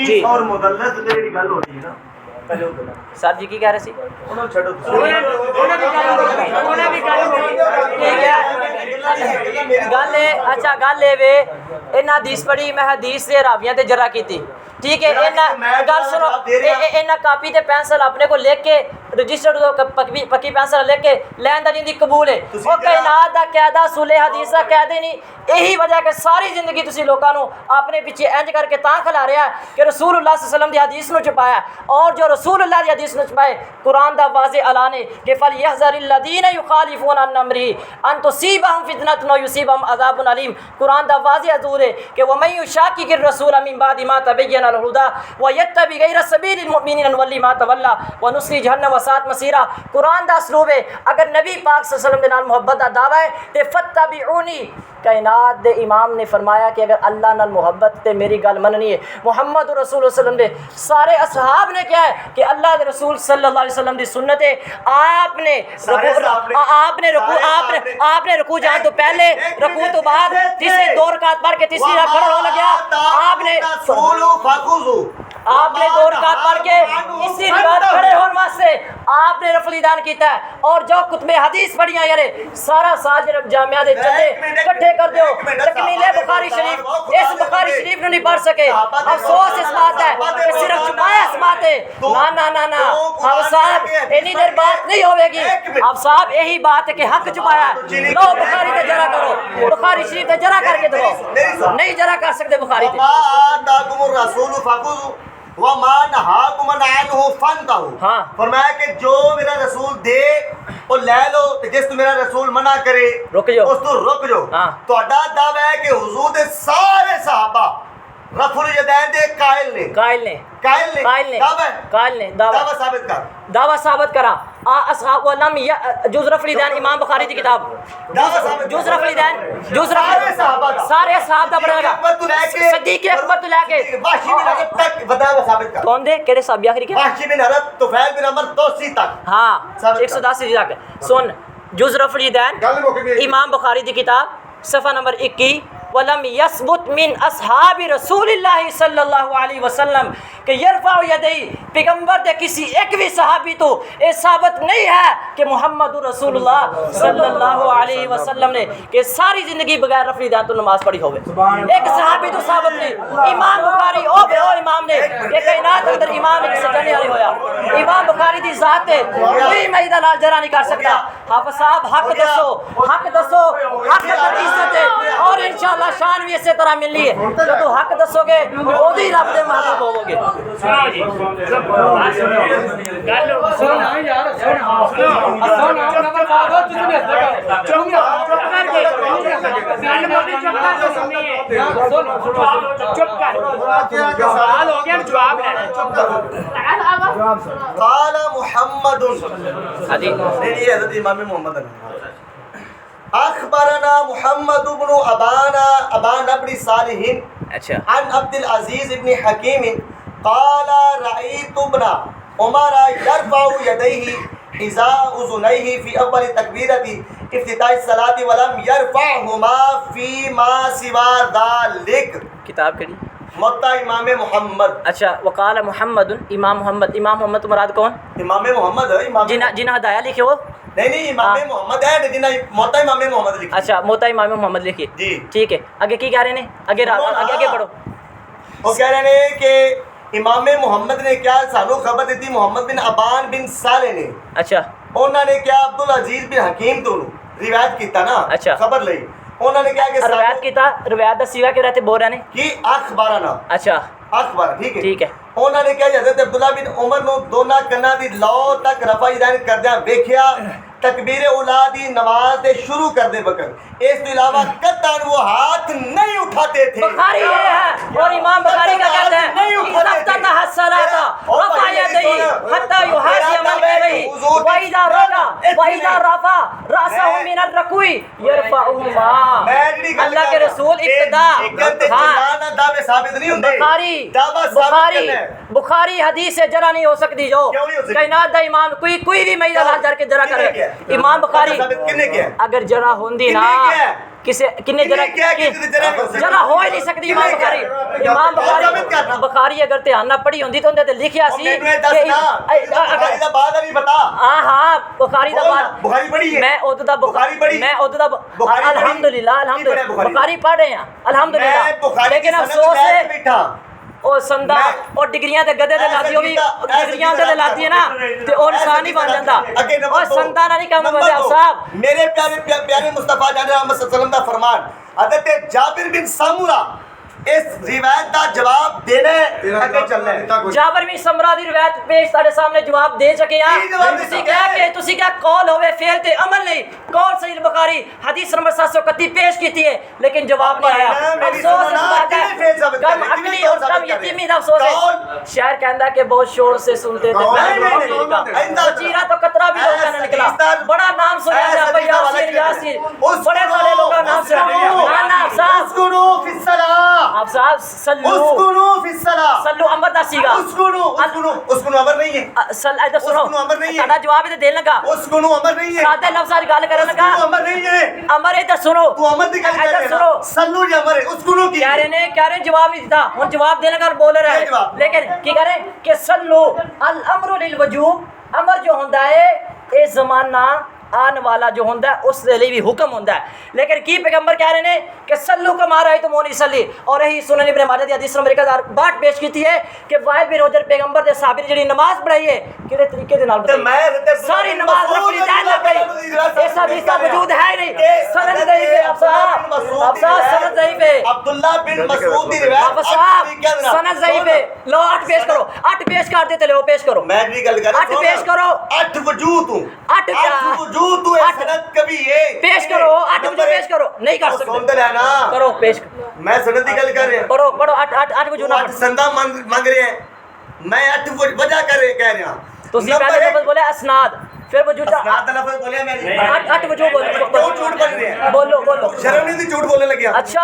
जी और मुदल्लस ते जेहड़ी गल हो रही है ना सर जी की कह रहे सी उन्होंने छड्डो गल अच्छा गल वे इन्हें हदीस पढ़ी मैं हदीस दे रावियां ते जरा की ठीक है गल सुनो इन्हें कापी ते पेंसिल अपने को लिख के रजिस्टर्ड पक्की पेंसिल लिख के लैन दा जिंदी कबूल है ओ कायनात दा कायदा सुले हदीस दा कायदे नहीं यही वजह कि सारी जिंदगी तुसी लोकां नु अपने पीछे इंज करके तां खिला रहा है कि रसूलुल्लाह सल्लल्लाहु अलैहि वसल्लम दी हदीस नु छुपाया और जो रसूलुल्लाह दी हदीस नु छुपाए कुरान दा वाज़े ऐलान है कि फल यहज़रिल लदीना युखालिफून अन अमरिही अन तुसीबहम फितनतुन व युसीबहम अज़ाबुन अलीम कुरान दा वाज़े हजूर है कि व मन युशाकिकिर रसूल मिन बादि मा तबय्यना लहुल हुदा व यत्तबि गैर सबीलिल मुमिनीन नुवल्ली मा तवल्ला व नुस्ली जहन्नम व सात मसीरा कुरान दा असलूब है अगर नबी पाक सल्लल्लाहु अलैहि वसल्लम दे नाल मोहब्बत दा दावा है ते फत्तबिऊनी कायनात दे इमाम ने फरमाया कि अगर अल्लाह नाल मोहब्बत ते मेरी गल मननी है मोहम्मद रसूल सल्लल्लाहु अलैहि वसल्लम दे सारे असहाब ने क्या है कि अल्लाह के रसूल सल्लल्लाहु अलैहि वसल्लम दी सुन्नत है आपने रुकू जाने तो पहले रुकू तो बाद तीसरे दो रकात पढ़ के तीसरी रात खड़ा होने लगा आपने दो रकात पढ़ के इसी रिवाज खड़े होने वास्ते आपने रफलीदान किया है और जो कुतुबे हदीस पढ़िया यार सारा साजर जामिया दे चंदे इकट्ठे कर दो तकमीले बुखारी शरीफ इस बुखारी शरीफ नहीं पढ़ सके अफसोस इस बात है कि सिर्फ छुपाया इस बात है ना ना ना ना अब साहब इतनी देर बात नहीं होगी अब साहब यही बात है कि हक छुपाया लो बुखारी ते जरा करो बुखारी शरीफ ते जरा करके दो नहीं जरा कर सकते बुखारी हाँ फरमाया कि जो मेरा रसूल दे वो ले लो ते जिस मेरा रसूल मना करे रुक जाओ उस तो रुक जाओ हाँ तोड़ा दावा है कि हुजूर दे सारे सहाबा रफुल यदैन दे कायल ने दावा साबित करा असहाब वलम जुज़ रफलीदान इमाम बुखारी की किताब जुज़ रफलीदान सारे सहाब दा पढ़ेगा सिद्दीक़ अकबर तो लेके वाशी बिन हरब तक दावा साबित कर कौन दे केड़े साहब आखिरी के वाशी बिन हरब तुफैल बिन अमर तौसी तक हां 110 से तक सुन जुज़ रफलीदान इमाम बुखारी की किताब सफ़ा नंबर 21 वलम यसबुत मिन असहाबी रसूलिल्लाह सल्लल्लाहु अलैहि वसल्लम कि यरफा यदई पैगंबर दे किसी एक भी सहाबी तो ये साबित नहीं है कि मोहम्मद रसूलुल्लाह सल्लल्लाहु अलैहि वसल्लम ने कि सारी जिंदगी बगैर रफलीदान तो नमाज पढ़ी होवे एक सहाबी तो साबित नहीं इमाम बुखारी ओ इमाम ने कि कायनात अंदर इमाम ने किसी जाने वाले होया इमाम बुखारी दी जात है कोई मैदा लाल जरा नहीं कर सकता आप साहब हक दसो हक पर इज्जत है और इंशाल्लाह शान भी इसी तरह मिलनी है जब हक दसोगे ओदी रब दे महबूब होवोगे सुनो जी गल सुनो यार सुनो नंबर मारो तुझे चुप कर के गल मोदी चुप कर के सुनिए चुप कर सवाल हो गया जवाब लेना चुप कर قال محمد हाजी ये हज़रत इमाम मोहम्मद अखबरना मुहम्मद इब्न अबान इब्न सालिहिन अच्छा अन अब्दुल अजीज इब्न हकीम قال रअयतु इब्न उमर यरफउ यदैहि इज़ा उज़ुनैहि फी अव्वल तकबीरति इफ्तिताह सलाति वलम यरफअहुमा फी मा सिवा ज़ालिक किताब केड़ी मुत्ता इमाम मोहम्मद अच्छा वकाल मोहम्मद इमाम मोहम्मद तो मुराद कौन इमाम मोहम्मद है इमाम जिन्हें हदाया लिखे हो नहीं इमाम मोहम्मद है जिन्हें मोता इमाम मोहम्मद लिखी अच्छा मोता इमाम मोहम्मद लिखी जी ठीक है आगे की कह रहे हैं आगे पढ़ो वो कह रहे हैं कि इमाम मोहम्मद ने क्या सानू खबर दी मोहम्मद बिन अबान बिन साले ने अच्छा उन्होंने क्या अब्दुल अजीज बिन हकीम तो रिवायत कीता ना अच्छा खबर लई उन्होंने क्या कि रिवायत कीता रिवायत दा सीगा के रहते बोल रहे ने कि अखबारना अच्छा अखबार ठीक है उन्होंने क्या हज़रत अब्दुल्ला बिन उमर नु दोना कन्ना दी लौ तक रफा इदान करदे वेखिया तकबीर औलादी नमाज दे शुरू करदे वक्त इस तो अलावा कतन वो हाथ नहीं उठाते थे बुखारी ये है और इमाम बुखारी का कहते हैं नहीं उठाते थे हस्सलाता रफा यदई हत्ता युहाज़ी अमल गई व इज़ा रका व इज़ा रफा रअसहु मिन अर्रुकुई यरफउहुमा अल्लाह के रसूल इब्तिदा हां दावे साबित नहीं होंगे बुखारी हदीस से जरा नहीं हो सकती जो कायनात दा इमाम कोई भी मैदा हाथ करके जरा करे इमाम बुखारी किन्ने किया अगर जरा होंदी ना किसे किन्ने जरा जरा हो ही नहीं सकती इमाम बुखारी अगर ध्यान ना पढ़ी होंदी तो उन्हें लिखिया सी हाँ हाँ बुखारी दा मैं उद दा अल्हम्दुलिल्लाह बुखारी पढ़ रहे हैं अल्हम्दुलिल्लाह लेकिन अफसोस है और संदा और डिग्रियां ते गधे दे लादी भी डिग्रियां ते लादी है ना ते और इंसान ही बन जांदा और संदा ना नहीं काम बंदे साहब मेरे प्यारे मुस्तफा जान मोहम्मद सल्लल्लाहु अलैहि वसल्लम दा फरमान हजरत जाबिर बिन सामुरा इस रिवायत का जवाब देने आगे चलना है जाबिर बिन समरा दी रिवायत पे सारे सामने जवाब दे चुके हैं तुसी क्या कौल होवे फेल ते अमल नहीं कौल सही बुखारी हदीस नंबर 731 पेश कीती है लेकिन जवाब नहीं आया अफसोस इस बात है कम अकली और कम यतीमी दा अफसोस है शायर कहंदा कि बहुत शोर से सुनते थे चीरा तो कतरा भी लोगों ने निकला बड़ा नाम सुना है भाई यासीर यासीर बड़े बड़े लोगों का नाम सुना ना ना साहब उसकुनु फिस्सलाह आप साहब सल्लू उसकुनु फिस्सलाह सल्लू अमर दा सीगा उसकुनु अमर नहीं है सल इधर सुनो उसकुनु अमर नहीं है साडा जवाब इधर देन लगा उसकुनु अमर नहीं है सादे लफ्ज़ गल करन लगा अमर नहीं है अमर इधर सुनो तू अमर दी गल कर इधर सुनो सल्लू जी अमर है उसकुनु की कह रहे ने जवाब नहीं देता हुन जवाब देने का बोल रहा है लेकिन की कह रहे कि सल्लू अल अमरु लिल वजूब अमर जो हुंदा है ए जमाना आने वाला जो होंदा है उस लिए भी हुक्म होंदा है लेकिन की पैगंबर कह रहे हैं कि सल्लू कमा रहे तो मोनी सल्ली और यही सुनन इब्न माजा दी हदीस नंबर 1062 पेश कीती है कि वाइल बिन रोजर पैगंबर दे साहबी ने जेडी नमाज पढ़ाई है किने तरीके दे नाल बताई सारी नमाज रखनी जान लग गई ऐसा हदीस का वजूद है ही नहीं सनद नहीं पे आप साहब सनद नहीं पे अब्दुल्ला बिन मसऊद दी रिवायत आप साहब सनद नहीं पे लो 8 पेश करो 8 पेश कर देते लो पेश करो मैं भी गल कर 8 पेश करो 8 वजूद हूं 8 वजूद तू सनद कभी ये पेश करो 8 वजूद पेश करो नहीं कर सकते सुन ले ना करो पेश मैं सनद की गल कर रहा हूं पढ़ो पढ़ो 8 वजूद ना 8 संदा मांग रहे हैं मैं 8 वजह कह रहा हूं तुसी पहले लफ्ज बोले असनाद फिर वजूद असनाद लफ्ज बोले मैं 8 वजूद बोलो झूठ बोल रहे हैं बोलो बोलो शर्म नहीं थी झूठ बोलने लगे अच्छा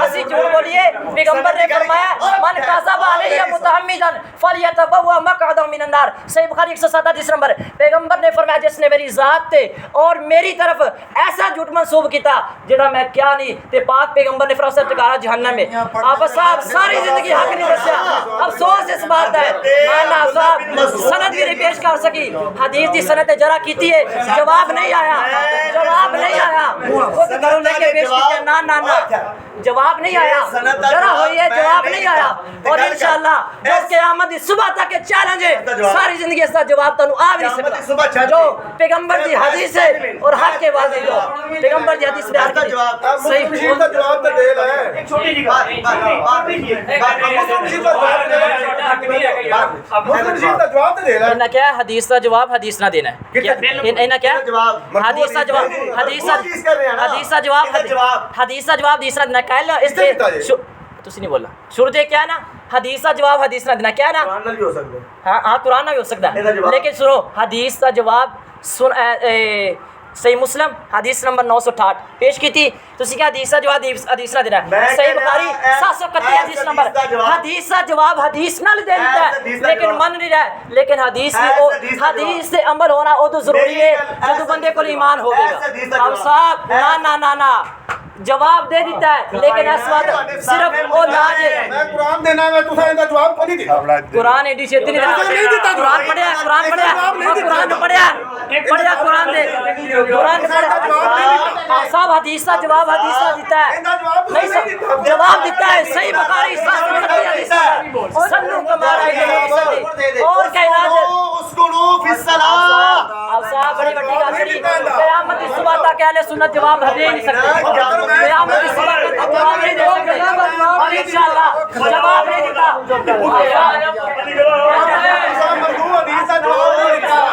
असि झूठ बोलिए पैगंबर ने फरमाया मन काज़ब अलैहि मुतअम्मिदन फलयतबवा मक़अदहु मिनन नार सही बुखारी 107 हदीस नंबर पैगंबर ने फरमाया जिसने मेरी जात ते और मेरी तरफ ऐसा झूठ मंसूब किया जेड़ा मैं क्या नहीं ते पाक पैगंबर ने फरमाया ठिकाना जहन्नम में आप साहब सारी जिंदगी हक नहीं दसया अफसोस इस बात है माना साहब सनद भी नहीं पेश कर सकी हदीस दी सनद जरा कीती है जवाब नहीं आया खुद करो लेके पेश किया ना ना ना जवाब नहीं आया जरा होई है जवाब नहीं आया और इंशाअल्लाह जब क़यामत दी सुबह तक के चैलेंज है सारी जिंदगी इसका जवाब तनु आ नहीं सकता जो पैगंबर दी हदीस है और हक के वाजे जो पैगंबर दी हदीस में हक जवाब सही का जवाब तो दे रहा है एक छोटी जी बात इन्हें क्या हदीस का जवाब हदीस ना देना है इन्हें क्या हदीस का जवाब हदीस का जवाब तीसरा देना कह लो इससे तुसी नहीं बोला शुरू से क्या ना हदीस का जवाब हदीस ना देना क्या ना कुरान भी हो सकता है हाँ कुरान भी हो सकता है लेकिन सुनो हदीस का जवाब सुन सही मुस्लिम हदीस नंबर 968 पेश की थी तुसी क्या हदीस का जवाब हदीस ना देना सही बुखारी 731 हदीस नंबर हदीस का जवाब हदीस ना देता है लेकिन मन नहीं रहा लेकिन हदीस से अमल होना वो तो जरूरी है जब बंदे को ईमान होगा अब साहब ना ना ना ना जवाब दे देता है लेकिन इस बात सिर्फ वो लाज है मैं कुरान देना मैं तुसा इनका जवाब को नहीं देता कुरान एडी छेती नहीं देता कुरान पढ़िया कुरान पढ़िया कुरान दे कुरान सब हदीस का जवाब हदीस का देता है नहीं जवाब देता है सही बुखारी सल्लू कमारा और कायनात उसकुनु फिस्सलाह अब साहब बड़ी बड़ी बात करी क़यामत की सुबह तक अहले सुन्नत जवाब दे नहीं सकते क़यामत की सुबह तक जवाब नहीं दे सकते और इंशाअल्लाह जवाब नहीं देता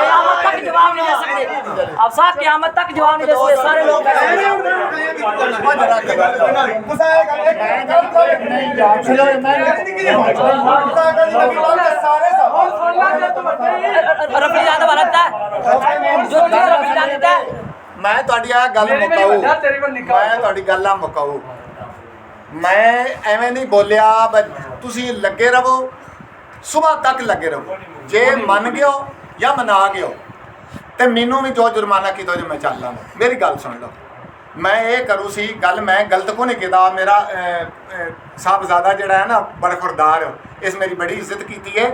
क़यामत तक जवाब नहीं दे सकते अब साहब क़यामत तक जवाब नहीं दे सकते सारे लोग रफी ज्यादा बनता है जो रफी जानता है मैं ਤੁਹਾਡੀ ਆ ਗੱਲ ਮੁਕਾਉ ਮੈਂ ਤੁਹਾਡੀ ਗੱਲਾਂ ਮੁਕਾਉ ਮੈਂ ਐਵੇਂ ਨਹੀਂ ਬੋਲਿਆ ਤੁਸੀਂ ਲੱਗੇ ਰਹੋ ਸਵੇਰ ਤੱਕ ਲੱਗੇ ਰਹੋ ਜੇ ਮੰਨ ਗਿਓ ਜਾਂ ਮਨਾ ਗਿਓ ਤੇ ਮੈਨੂੰ ਵੀ ਜੋ ਜੁਰਮਾਨਾ ਕੀਤਾ ਜੋ ਮੈਂ ਚੱਲ ਲਾਂਗਾ ਮੇਰੀ ਗੱਲ ਸੁਣ ਲਓ मैं ये करूँ सी गल मैं गलत को नहीं किया मेरा साहबजादा जड़ा है ना बरखुरदार इस मेरी बड़ी इज्जत की है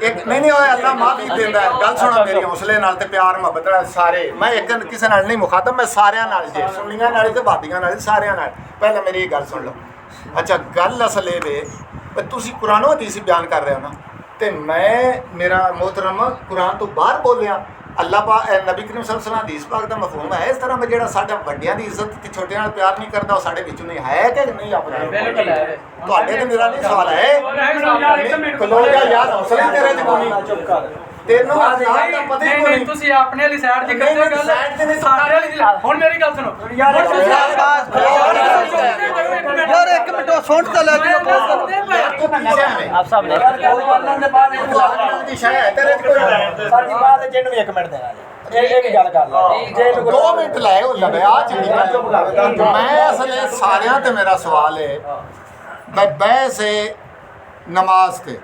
एक नहीं होया अल्लाह माफी देता है गल सुना मेरी हौसले नाल ते प्यार मुहब्बत नाल सारे मैं एक किसी नाल नहीं मुखातब मैं सारियां नाल जे सुन्नियां नाल ते भाबियां नाल सारियां नाल पहले मेरी ये गल सुन लो अच्छा गल असल ये वे तुसी कुरानो हदीस बयान कर रहे हो ना ते मैं मेरा मोहतरम कुरान तो बाहर बोलिया अल्लाह पा नबी करीम सल्लल्लाहु अलैहि वसल्लम हदीस पाक दा मफहूम है इस तरह मैं जेड़ा साडा वड्डियां दी इज्जत ते छोटियां नाल प्यार नहीं करदा साडे विचों नहीं है कि नहीं अपना बिल्कुल है ਤੁਹਾਡੇ ਤੇ ਮੇਰਾ ਨਹੀਂ ਸਵਾਲ ਹੈ ਕਲੋਜਾ ਯਾਰ ਹੌਸਲਾ ਤੇਰੇ ਚ ਕੋਈ ਨਹੀਂ ਤੈਨੂੰ ਆਜ਼ਾਦ ਦਾ ਪਤਾ ਹੀ ਕੋਈ ਨਹੀਂ ਤੁਸੀਂ ਆਪਣੇ ਵਾਲੀ ਸਾਈਡ ਦੀ ਕਰਦੇ ਗੱਲ ਸਾਈਡ ਤੇ ਨਹੀਂ ਸਾਡੇ ਵਾਲੀ ਹੁਣ ਮੇਰੀ ਗੱਲ ਸੁਣੋ ਯਾਰ ਇੱਕ ਮਿੰਟ ਸੁਣ ਤਾਂ ਲੈ आप साहब ने ਦੀ ਸ਼ਾਇ ਹੈ ਤੇਰੇ ਚ ਕੋਈ ਸਾਡੀ ਬਾਤ ਹੈ ਜਿਹਨੂੰ ਵੀ ਇੱਕ ਮਿੰਟ ਦੇਣਾ ਇੱਕ ਗੱਲ ਕਰ ਲੈ 2 ਮਿੰਟ ਲਾਏ ਉਹ ਲਵਿਆ ਚੰਗੀ ਗੱਲ ਮੈਂ ਅਸਲੇ ਸਾਰਿਆਂ ਤੇ ਮੇਰਾ ਸਵਾਲ ਹੈ ਬਹਿਸ ਹੈ ਨਮਾਜ਼ ਤੇ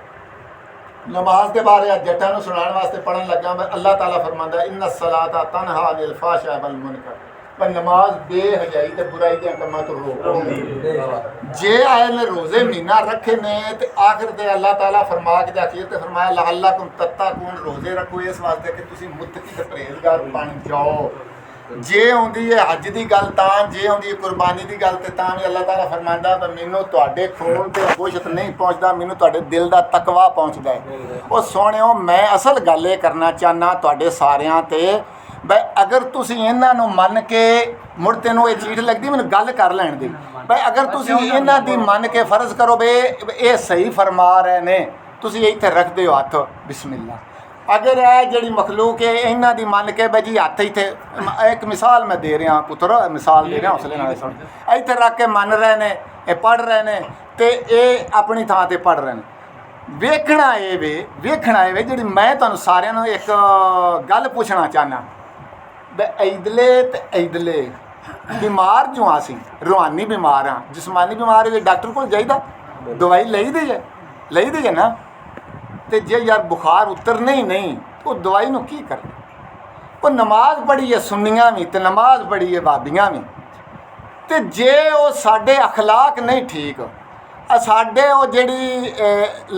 नमाज के बारे जट्टा सुनाने वास्ते पढ़न लगा मैं अल्लाह ताला फरमांदा इन्ना सलाता तनहा अनिल फाहशा वल मुनकर पर नमाज बेहयाई ते बुराई दे कामां तो रोकदी जे आए ने रोजे महीना रखे ने ते आखिर ते अल्लाह ताला फरमा के आखिर ते फरमाया लअल्लकुम तत्तकून रोजे रखो इस वास्ते कि तुसी मुत्तकी ते परहेजगार बन जाओ जे आउंदी है हज की गल तां जे आउंदी है कुर्बानी की गल तां भी अल्लाह ताला फरमांदा पर मैनू तुहाडे खून ते गोश्त नहीं पहुँचता मैनू तुहाडे दिल दा तकवा पहुँचदा है वो सोहणिओ मैं असल गल ये करना चाहना तुहाडे सारियां ते बई अगर तुसी इन्हां नूं मन के मुड़ तैनूं ये चीट लगदी मैनूं गल कर लैण दी बई अगर तुसी इन्हां दी मन के फर्ज करो बे ये सही फरमा रहे ने तुसी इत्थे रख दिओ हथ बिस्मिल्लाह अगर है जी मखलूक है इन्हों की मन के भाई जी हथ इतने एक मिसाल मैं दे रहा पुत्र मिसाल दे रहा हौसले नाल सुन इतने रख के मन रहे ने ये पढ़ रहे ने तो ये अपनी थां ते पढ़ रहे हैं वेखना ये जी मैं तुहानूं सारिआं एक गल पूछना चाहना इदले तो इदले बीमार जो असीं रूहानी बीमार हाँ जिसमानी बीमार है डॉक्टर को जाइदा दवाई लई दी है ना तो जे यार बुखार उतरने ही नहीं तो दवाई नूं की करना वो नमाज पढ़ी है सुन्नियां भी तो नमाज पढ़ी है भाबियां भी तो जे वो साडे अखलाक नहीं ठीक साडे वो जिहड़ी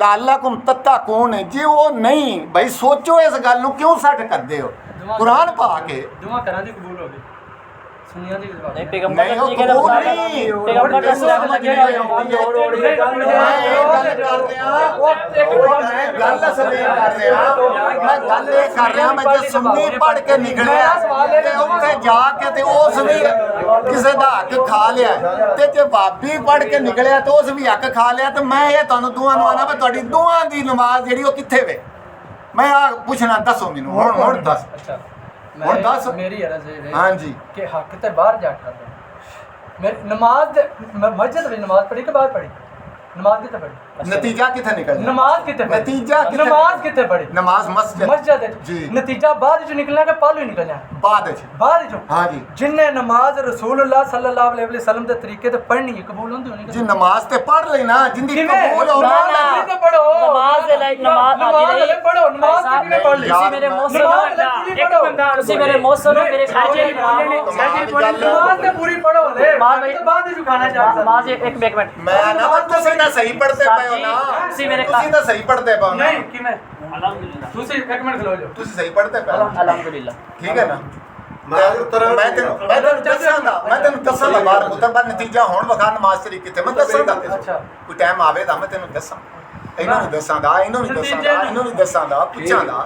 लअल्लकुम तत्तकून जे वो नहीं भाई सोचो इस गल नूं क्यों सट करदे हो कुरान पा के दुआ करां दी कबूल हो गई सुनिया दी नहीं पैगंबर जी के पैगंबर पढ़ के निकलिया जाके किसी का हक खा लिया ते जे भाभी पढ़ के निकलिया तो उस भी हक खा लिया तो मैं ये तुहानूं दुआ नवाना भी तुहाडी दुआ दी नमाज जिहड़ी वो कित्थे वे मैं आ पूछना दसो मैनूं हुण दस ਹੁਣ ਦੱਸ ਮੇਰੀ ਅਰਜ਼ ਹੈ ਹਾਂਜੀ ਕਿ ਹੱਕ ਤੇ ਬਾਹਰ ਜਾ ਕਰਦਾ मेरी नमाज मस्जिद में नमाज पढ़ी के बाद पढ़ी नमाज कितने पढ़ी नतीजा कितने निकल नमाज कितने नतीजा नमाज कितने पढ़ी नमाज मस्जिद जी नतीजा बाद जो निकलना के पहले ही निकलना बाद जो हां जी जिन्ने नमाज रसूलुल्लाह सल्लल्लाहु अलैहि वसल्लम दे तरीके ते पढ़नी है कबूल होंदी होनी जी नमाज ते पढ़ लेना जिंदी कबूल हो ना पढ़ो नमाज दे लाइक नमाज पढ़ो नमाज कितने पढ़ ली तुसी मेरे मुंह से एक बंदा तुसी मेरे मुंह से मेरे खाजे नमाज ते पूरी पढ़ो ले बाद जो खाना चाहता नमाज एक मिनट मैं ना तुसी ना सही पढ़ते पे हो ना तुसी मेरे तुसी ना सही पढ़ते पे हो ना नहीं कि मैं अल्हम्दुलिल्लाह तुसी एक मिनट खलो जो तुसी सही पढ़ते पे हो अल्हम्दुलिल्लाह ठीक है ना मैं तेन दसांगा बाहर पुत्तर पर नतीजा हुण वखा नमाज तरी किथे मैं दसांगा अच्छा कोई टाइम आवे ता मैं तेन दसां इन्हों भी दसांगा इन्हों भी दसांगा पुछांगा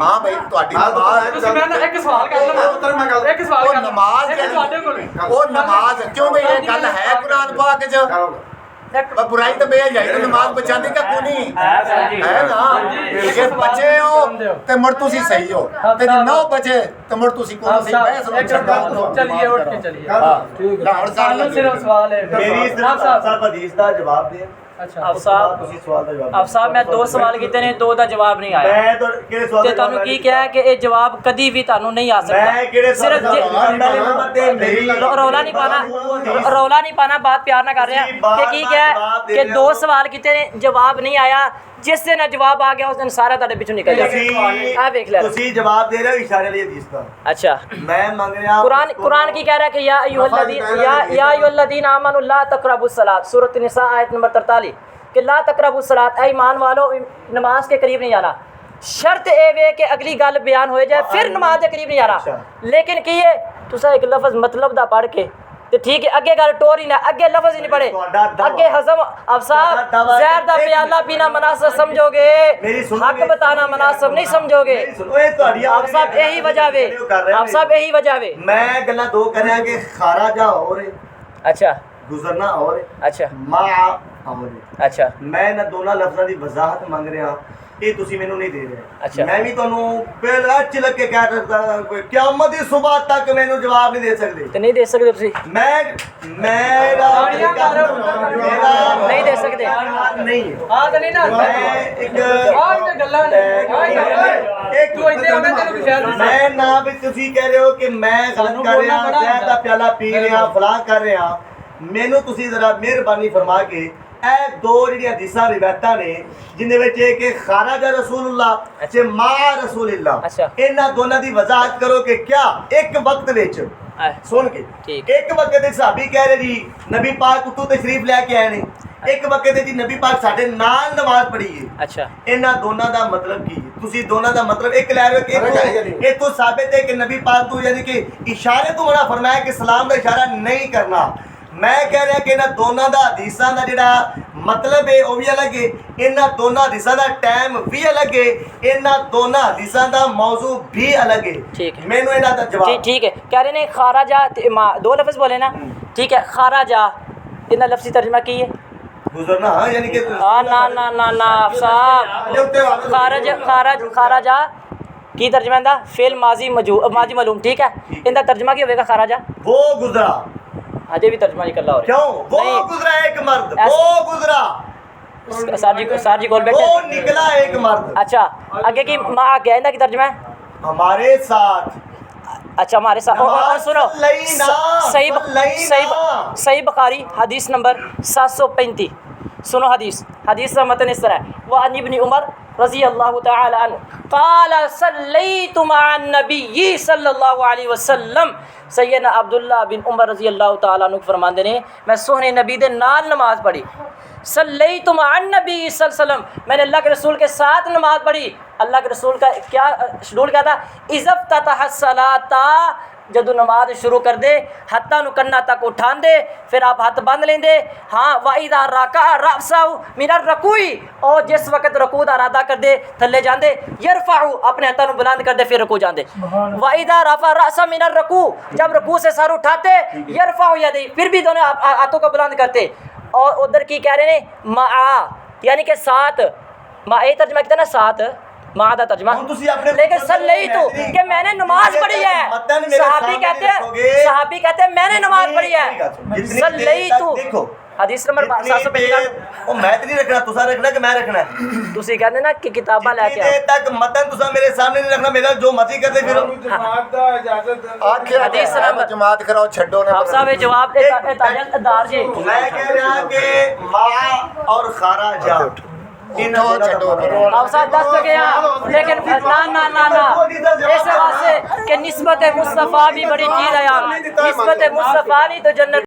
हां भाई ਤੁਹਾਡੀ नमाज ਤੁਸੀਂ मैं एक सवाल कर लो पुत्र मैं गल एक सवाल कर नमाज ਤੁਹਾਡੇ ਕੋਲ वो नमाज क्यों भाई ये गल है कुरान पाक च बुराई तो बे जाई तो नमाज बचांदी का कोनी है ना जे बचे हो ते मुड़ तुसी सही हो ते जे ना बचे तो मुड़ तुसी कोन सही बहस लो छड्डो चलिए उठ के चलिए हां ठीक है सालों सिर्फ सवाल है मेरी साहब हदीस दा जवाब दे अच्छा अब साहब मैं 2 सवाल कीते ने 2 दा जवाब नहीं आया मैं तो किहड़े सवाल ते तानू की कहा कि ये जवाब कदी भी तानू नहीं आ सकता मैं किहड़े सिर्फ रौला नहीं पाना बात प्यार ना कर रहे हैं कि की क्या कि 2 सवाल कीते ने जवाब नहीं आया जिस दिन जवाब आ गया उस दिन सारा ਤੁਹਾਡੇ ਪਿੱਛੋਂ ਨਿਕਲ ਜਾਏ ਆ ਵੇਖ ਲੈ ਤੁਸੀਂ ਜਵਾਬ ਦੇ ਰਹੇ ਹੋ ਇਸ਼ਾਰੇ ਵਾਲੀ ਹਦੀਸ ਦਾ अच्छा मैं मांग रहा कुरान की कह रहा है कि या अय्युहल्लज़ीना आमनु ला तक़रबुस सलात सूरत निसा आयत नंबर 43 कि ला तक़रबुस सलात ऐ ईमान वालो नमाज के करीब नहीं जाना शर्त ए वे कि अगली गल बयान हो जाए फिर नमाज के करीब नहीं जाना लेकिन की है तुसा एक लफ्ज मतलब दा पढ़ के ते ठीक है अगे गल टोर ही ना अगे लफ्ज ही नहीं पढ़े अगे हजम अफसाब जहर दा प्याला पीना मुनासिब समझोगे हक बताना मुनासिब नहीं समझोगे आप सब यही वजह वे आप सब यही वजह वे मैं गल्ला दो कर रहा कि खाराजा और अच्छा गुजरना और अच्छा मा और अच्छा मैं ना दोनों लफ्ज़ां दी वजाहत मांग रहा ये तुसी मैनू नहीं दे रहे अच्छा। मैं भी ਤੁਹਾਨੂੰ ਪਹਿਲਾਂ ਚਿਲਕ ਕੇ ਕਹਿ ਸਕਦਾ ਕਿਆਮਤ ਦੀ ਸੁਬਹ ਤੱਕ ਮੈਨੂੰ ਜਵਾਬ ਨਹੀਂ ਦੇ ਸਕਦੇ तो नहीं दे सकते तुसी मेरा नहीं दे सकते नहीं है हाँ तो नहीं ना मैं एक आज ते गल्लां ने एक तू इतने आवे तेरे को शायद मैं ना भी ਤੁਸੀਂ ਕਹਿ ਰਹੇ ਹੋ ਕਿ ਮੈਂ ਗਲਤ ਕਰ ਰਿਹਾ ਜ਼ਹਿਰ ਦਾ ਪਿਆਲਾ ਪੀ ਰਿਹਾ ਫਲਾਂ ਕਰ ਰਿਹਾ ਮੈਨੂੰ ਤੁਸੀਂ ਜ਼ਰਾ ਮਿਹਰਬਾਨੀ ਫਰਮਾ ਕੇ ਇਹ ਦੋ ਜਿਹੜੀਆਂ ਹਦੀਸਾਂ ਰਿਵਾਇਤਾਂ ਨੇ ਜਿਨ੍ਹਾਂ ਵਿੱਚ ਇਹ ਕਿ ਖਾਰਾਜਾ ਰਸੂਲullah ਤੇ ਮਾ ਰਸੂਲillah ਅੱਛਾ। ਇਹਨਾਂ ਦੋਨਾਂ ਦੀ ਵਜ਼ਾਹਤ ਕਰੋ ਕਿ ਕਿਆ ਇੱਕ ਵਕਤ ਵਿੱਚ ਸੁਣ ਕੇ ਠੀਕ। ਇੱਕ ਵਕਤ ਦੇ ਸਾਹਬੀ ਕਹਿ ਰਹੇ ਜੀ ਨਬੀ ਪਾਕ ਉਤੋਂ ਤਸ਼ਰੀਫ ਲੈ ਕੇ ਆਏ ਨੇ ਇੱਕ ਵਕਤ ਦੇ ਜੀ ਨਬੀ ਪਾਕ ਸਾਡੇ ਨਾਲ ਨਮਾਜ਼ ਪੜ੍ਹੀ ਹੈ अच्छा ਇਹਨਾਂ ਦੋਨਾਂ ਦਾ ਮਤਲਬ ਕੀ ਹੈ ਤੁਸੀਂ ਦੋਨਾਂ ਦਾ ਮਤਲਬ ਇੱਕ ਲੈ ਰਹੇ ਹੋ ਕਿ ਇਹ ਤੋਂ ਸਾਬਿਤ ਹੈ ਕਿ ਨਬੀ ਪਾਕ ਤੋਂ ਯਾਨੀ ਕਿ ਇਸ਼ਾਰੇ ਤੋਂ ਮਨਾ ਫਰਮਾਇਆ ਕਿ ਸਲਾਮ ਦਾ ਇਸ਼ਾਰਾ ਨਹੀਂ ਕਰਨਾ मैं कह रहा कि इन्हां दोनों का हदीसां का जिहड़ा मतलब है वो भी अलग है इन्हां दोनों हदीसां का टाइम भी अलग है इन्हां दोनों हदीसां का मौजू भी अलग है ठीक है। मैनू इन्हां दा जवाब ठीक है कह रहे ने खाराजा दो लफ्ज बोले ना ठीक है खाराजा इन्हां लफ्ज़ी तर्जमा की है गुजरना हाँ यानी कि ना ना ना ना साहब खारज खारज खाराजा की तर्जमा इंदा फेल माजी मालूम ठीक है इंदा तर्जमा की होगा खाराजा वो गुजरा अजय भी तर्जमा नहीं कर रहा हो क्यों वो नहीं। गुजरा एक मर्द वो गुजरा सर जी गोल वो बैठे निकला एक मर्द अच्छा आगे की माँ क्या इंदा की तर्जमा है हमारे साथ अच्छा हमारे साथ और सुनो सल्लैना, सही सल्लैना। सही बुखारी हदीस नंबर 735 सुनो हदीस का मतन इस तरह है वह इब्न उमर रज़ी अल्लाह तआला अन्हु क़ाल सल्लैतु मअन नबी सल्लल्लाहु अलैहि वसल्लम सैयदना अब्दुल्ला बिन उमर रज़ी अल्लाह तआला अन्हु फरमाते ने मैं सोहने नबी दे नाल नमाज पढ़ी सल्लैतु मअन नबी सल्लल्लाहु अलैहि वसल्लम मैंने अल्लाह के रसूल के साथ नमाज पढ़ी अल्लाह के रसूल का क्या शेड्यूल क्या था इज़्फ़्ततह सलाता जदों नमाज शुरू कर दे हत्था नूं कन्ना तक उठा दे फिर आप हथ बंद लेंदे हाँ वाइदा राका रअसहु मिनर रकूई और जिस वक्त रकू दा इरादा कर दे थल्ले जांदे यरफाउ अपने हत्था नूं बुलंद कर दे फिर रकू जांदे वाइदा रफा रअसा मिनर रकू जब रकू से सर उठाते यरफाउ यदि फिर भी दोनों हाथों को बुलंद करते और उधर की कह रहे ने मा यानी कि साथ मा ए तर्जमा किया ना साथ माँ का तर्जमा लेकिन सल्लैतु कि मैंने नमाज पढ़ी है सहाबी कहते हैं मैंने नमाज पढ़ी है सल्लैतु हदीस नंबर 750 ओ मैं तो नहीं रखना तुसा रखना कि मैं रखना है तुसी कहते ना कि किताबा लेके जितने तक मतन तुसा मेरे सामने नहीं रखना मेरा जो मर्जी करते फिरो हदीस नंबर जमात कराओ छड्डो ना आप साहब जवाब दार जी मैं कह रहा कि मा और खाराजा आप साथ 10 चुके हैं लेकिन ना ना ना ना ऐसे वास्ते कि निस्बत मुस्तफ़ा भी बड़ी चीज़ है यार निस्बत मुस्तफ़ा नहीं तो जन्नत